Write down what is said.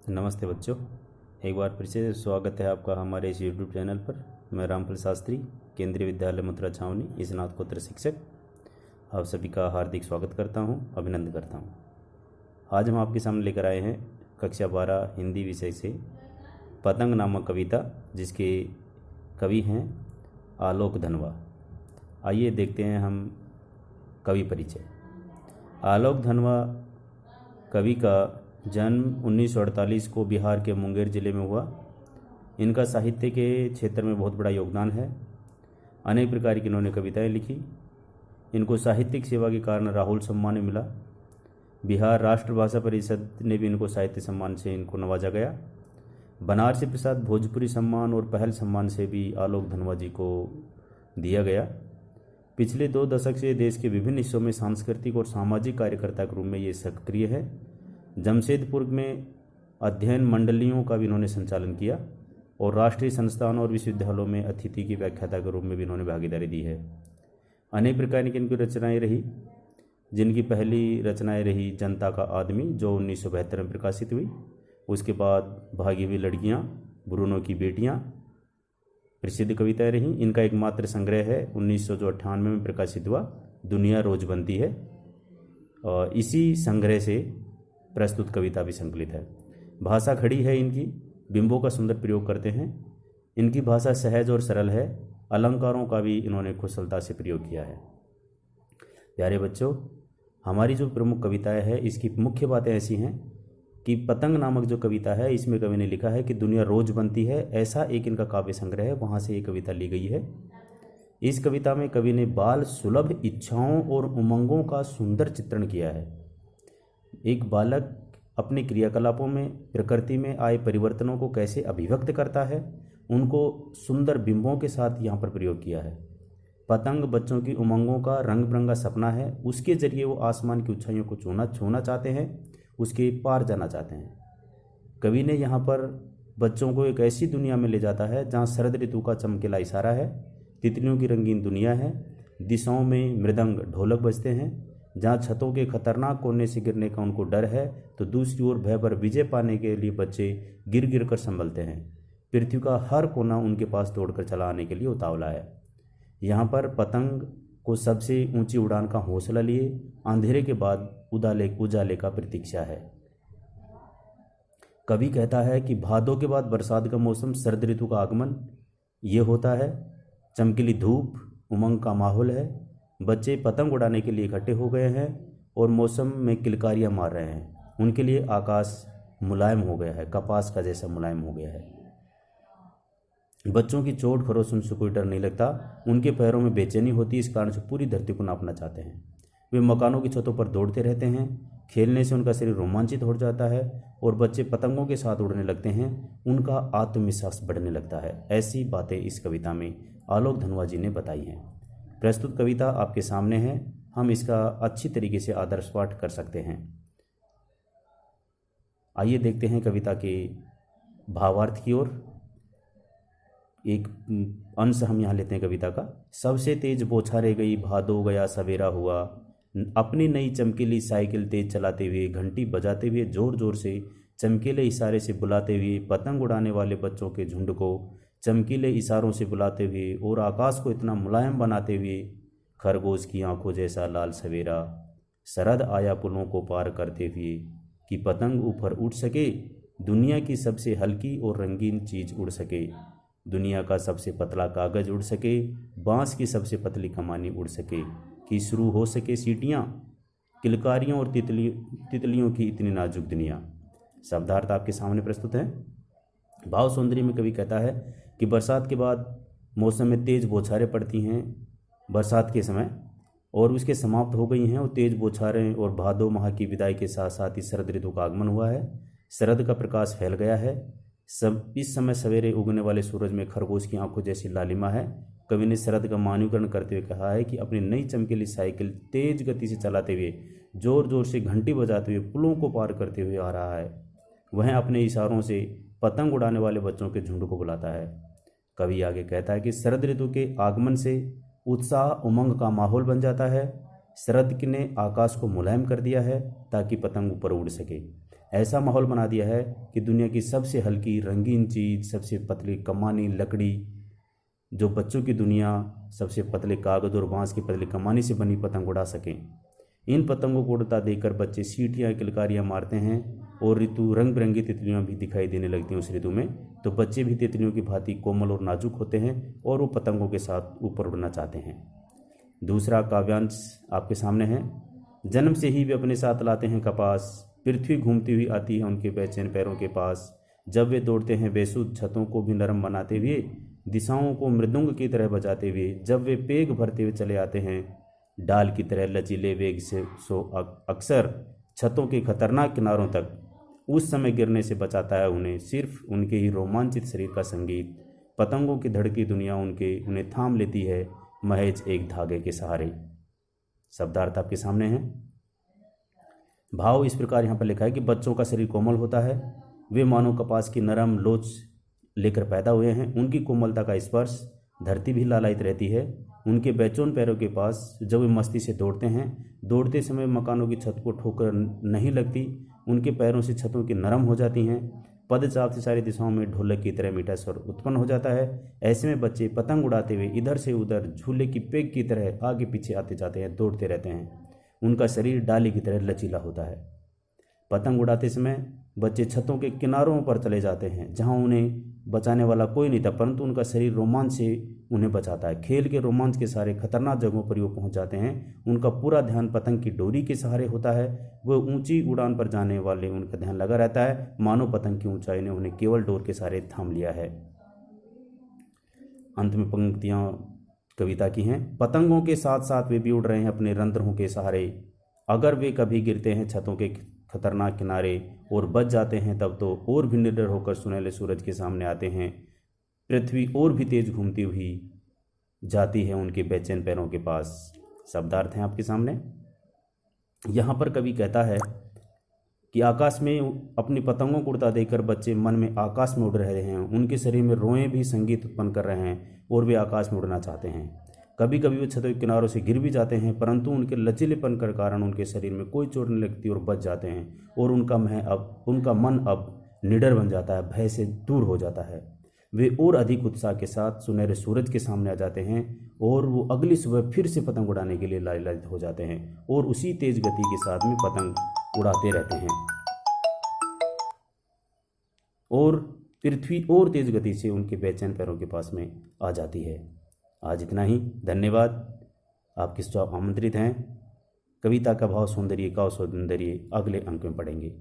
नमस्ते बच्चों, एक बार फिर से स्वागत है आपका हमारे इस यूट्यूब चैनल पर। मैं रामफल शास्त्री, केंद्रीय विद्यालय मथुरा छावनी, स्नातकोत्तर शिक्षक, आप सभी का हार्दिक स्वागत करता हूं, अभिनंदन करता हूं। आज हम आपके सामने लेकर आए हैं कक्षा 12 हिंदी विषय से पतंग नामक कविता, जिसके कवि हैं आलोक धनवा। आइए देखते हैं हम कवि परिचय। आलोक धनवा कवि का जन्म 1948 को बिहार के मुंगेर ज़िले में हुआ। इनका साहित्य के क्षेत्र में बहुत बड़ा योगदान है। अनेक प्रकार की इन्होंने कविताएं लिखी। इनको साहित्यिक सेवा के कारण राहुल सम्मान मिला। बिहार राष्ट्रभाषा परिषद ने भी इनको साहित्य सम्मान से इनको नवाजा गया। बनारसी प्रसाद भोजपुरी सम्मान और पहल सम्मान से भी आलोक धनवा जी को दिया गया। पिछले 2 दशक से देश के विभिन्न हिस्सों में सांस्कृतिक और सामाजिक कार्यकर्ता के रूप में ये सक्रिय है। जमशेदपुर में अध्ययन मंडलियों का भी इन्होंने संचालन किया और राष्ट्रीय संस्थान और विश्वविद्यालयों में अतिथि की व्याख्याता के रूप में भी इन्होंने भागीदारी दी है। अनेक प्रकार की इनकी रचनाएं रही, जिनकी पहली रचनाएं रही जनता का आदमी, जो 1972 में प्रकाशित हुई। उसके बाद भागी हुई लड़कियां, ब्रूनो की बेटियां प्रसिद्ध कविताएं रहीं। इनका एकमात्र संग्रह है 1998 में प्रकाशित हुआ, दुनिया रोज बनती है, और इसी संग्रह से प्रस्तुत कविता भी संकलित है। भाषा खड़ी है इनकी, बिंबों का सुंदर प्रयोग करते हैं। इनकी भाषा सहज और सरल है। अलंकारों का भी इन्होंने कुशलता से प्रयोग किया है। प्यारे बच्चों, हमारी जो प्रमुख कविताएं है, इसकी मुख्य बातें ऐसी हैं कि पतंग नामक जो कविता है, इसमें कवि ने लिखा है कि दुनिया रोज बनती है, ऐसा एक इनका काव्य संग्रह है, वहाँ से ये कविता ली गई है। इस कविता में कवि ने बाल सुलभ इच्छाओं और उमंगों का सुंदर चित्रण किया है। एक बालक अपने क्रियाकलापों में प्रकृति में आए परिवर्तनों को कैसे अभिव्यक्त करता है, उनको सुंदर बिंबों के साथ यहाँ पर प्रयोग किया है। पतंग बच्चों की उमंगों का रंग बिरंगा सपना है। उसके जरिए वो आसमान की ऊंचाइयों को छूना चाहते हैं, उसके पार जाना चाहते हैं। कवि ने यहाँ पर बच्चों को एक ऐसी दुनिया में ले जाता है जहाँ शरद ऋतु का चमकीला इशारा है, तितलियों की रंगीन दुनिया है, दिशाओं में मृदंग ढोलक बजते हैं। जहाँ छतों के खतरनाक कोने से गिरने का उनको डर है, तो दूसरी ओर भय पर विजय पाने के लिए बच्चे गिर गिर कर संभलते हैं। पृथ्वी का हर कोना उनके पास दौड़कर चला आने के लिए उतावला है। यहाँ पर पतंग को सबसे ऊंची उड़ान का हौसला लिए अंधेरे के बाद उजाले का प्रतीक्षा है। कवि कहता है कि भादों के बाद बरसात का मौसम, शरद ऋतु का आगमन ये होता है। चमकीली धूप, उमंग का माहौल है। बच्चे पतंग उड़ाने के लिए इकट्ठे हो गए हैं और मौसम में किलकारियां मार रहे हैं। उनके लिए आकाश मुलायम हो गया है, कपास का जैसा मुलायम हो गया है। बच्चों की चोट खरोच उनसे कोई डर नहीं लगता। उनके पैरों में बेचैनी होती है, इस कारण से पूरी धरती को नापना चाहते हैं। वे मकानों की छतों पर दौड़ते रहते हैं। खेलने से उनका शरीर रोमांचित हो जाता है और बच्चे पतंगों के साथ उड़ने लगते हैं। उनका आत्मविश्वास बढ़ने लगता है। ऐसी बातें इस कविता में आलोक धनवा जी ने बताई हैं। प्रस्तुत कविता आपके सामने है। हम इसका अच्छी तरीके से आदर्श पाठ कर सकते हैं। आइए देखते हैं कविता के भावार्थ की ओर। एक अंश हम यहाँ लेते हैं कविता का। सबसे तेज बौछारे गई, भादो गया सवेरा हुआ, अपनी नई चमकीली साइकिल तेज चलाते हुए, घंटी बजाते हुए, जोर जोर से चमकीले इशारे से बुलाते हुए, पतंग उड़ाने वाले बच्चों के झुंड को चमकीले इशारों से बुलाते हुए और आकाश को इतना मुलायम बनाते हुए, खरगोश की आंखों जैसा लाल सवेरा, शरद आया पुलों को पार करते हुए, कि पतंग ऊपर उठ सके, दुनिया की सबसे हल्की और रंगीन चीज़ उड़ सके, दुनिया का सबसे पतला कागज़ उड़ सके, बांस की सबसे पतली कमानी उड़ सके, कि शुरू हो सके सीटियाँ, किलकारियों और तितलियों की इतनी नाजुक दुनिया। शब्दार्थ आपके सामने प्रस्तुत है। भाव सौंदर्य में कवि कहता है कि बरसात के बाद मौसम में तेज़ बौछारें पड़ती हैं बरसात के समय, और उसके समाप्त हो गई हैं। और तेज़ बौछारें और भादो माह की विदाई के साथ साथ ही शरद ऋतु का आगमन हुआ है। शरद का प्रकाश फैल गया है। इस समय सवेरे उगने वाले सूरज में खरगोश की आंखों जैसी लालिमा है। कवि ने शरद का मानवीकरण करते हुए कहा है कि अपनी नई चमकीली साइकिल तेज गति से चलाते हुए, जोर जोर से घंटी बजाते हुए, पुलों को पार करते हुए आ रहा है। वह अपने इशारों से पतंग उड़ाने वाले बच्चों के झुंड को बुलाता है। कवि आगे कहता है कि शरद ऋतु के आगमन से उत्साह उमंग का माहौल बन जाता है। शरद ने आकाश को मुलायम कर दिया है ताकि पतंग ऊपर उड़ सके। ऐसा माहौल बना दिया है कि दुनिया की सबसे हल्की रंगीन चीज़, सबसे पतली कमानी लकड़ी, जो बच्चों की दुनिया सबसे पतले कागज़ और बांस की पतली कमानी से बनी पतंग उड़ा सकें। इन पतंगों को उड़ता देखकर बच्चे सीटियाँ किलकारियाँ मारते हैं और ऋतु रंग बिरंगी तितलियाँ भी दिखाई देने लगती हैं उस ऋतु में। तो बच्चे भी तितलियों की भांति कोमल और नाजुक होते हैं और वो पतंगों के साथ ऊपर उड़ना चाहते हैं। दूसरा काव्यांश आपके सामने है। जन्म से ही वे अपने साथ लाते हैं कपास, पृथ्वी घूमती हुई आती है उनके बेचैन पैरों के पास। जब वे दौड़ते हैं बेसुध छतों को भी नरम बनाते हुए, दिशाओं को मृदुंग की तरह बजाते हुए। जब वे पेग भरते हुए चले आते हैं डाल की तरह लचीले वेग से, अक्सर छतों के खतरनाक किनारों तक। उस समय गिरने से बचाता है उन्हें सिर्फ उनके ही रोमांचित शरीर का संगीत। पतंगों की धड़की दुनिया उन्हें थाम लेती है महज एक धागे के सहारे। शब्दार्थ आपके सामने है। भाव इस प्रकार यहाँ पर लिखा है कि बच्चों का शरीर कोमल होता है, वे मानो कपास की नरम लोच लेकर पैदा हुए हैं। उनकी कोमलता का स्पर्श धरती भी लालायित रहती है। उनके बेचैन पैरों के पास जब वे मस्ती से दौड़ते हैं, दौड़ते समय मकानों की छत को ठोकर नहीं लगती, उनके पैरों से छतों की नरम हो जाती हैं। पदचाप से सारी दिशाओं में ढोलक की तरह मीठा स्वर उत्पन्न हो जाता है। ऐसे में बच्चे पतंग उड़ाते हुए इधर से उधर झूले की पेग की तरह आगे पीछे आते जाते हैं, दौड़ते रहते हैं। उनका शरीर डाली की तरह लचीला होता है। पतंग उड़ाते समय बच्चे छतों के किनारों पर चले जाते हैं जहां उन्हें बचाने वाला कोई नहीं था, परंतु उनका शरीर रोमांच से उन्हें बचाता है। खेल के रोमांच के सारे खतरनाक जगहों पर वो पहुंच जाते हैं। उनका पूरा ध्यान पतंग की डोरी के सहारे होता है। वो ऊंची उड़ान पर जाने वाले उनका ध्यान लगा रहता है, मानो पतंग की ऊंचाई ने उन्हें केवल डोर के सहारे थाम लिया है। अंत में पंक्तियां कविता की हैं। पतंगों के साथ साथ वे भी उड़ रहे हैं अपने रंध्रों के सहारे। अगर वे कभी गिरते हैं छतों के खतरनाक किनारे और बच जाते हैं, तब तो और भी निडर होकर सुनहले सूरज के सामने आते हैं। पृथ्वी और भी तेज घूमती हुई जाती है उनके बेचैन पैरों के पास। शब्दार्थ हैं आपके सामने। यहाँ पर कवि कहता है कि आकाश में अपनी पतंगों को उड़ता देखकर बच्चे मन में आकाश में उड़ रहे हैं। उनके शरीर में रोएं भी संगीत उत्पन्न कर रहे हैं और वे आकाश में उड़ना चाहते हैं। कभी कभी वे छतों के किनारों से गिर भी जाते हैं, परंतु उनके लचीलेपन के कारण उनके शरीर में कोई चोट नहीं लगती और बच जाते हैं। और उनका मन अब निडर बन जाता है, भय से दूर हो जाता है। वे और अधिक उत्साह के साथ सुनहरे सूरज के सामने आ जाते हैं और वो अगली सुबह फिर से पतंग उड़ाने के लिए लालायित हो जाते हैं और उसी तेज गति के साथ में पतंग उड़ाते रहते हैं और पृथ्वी और तेज गति से उनके बेचैन पैरों के पास में आ जाती है। आज इतना ही। धन्यवाद। आप किस आमंत्रित हैं। कविता का भाव सौंदर्य का सौंदर्य अगले अंक में पढ़ेंगे।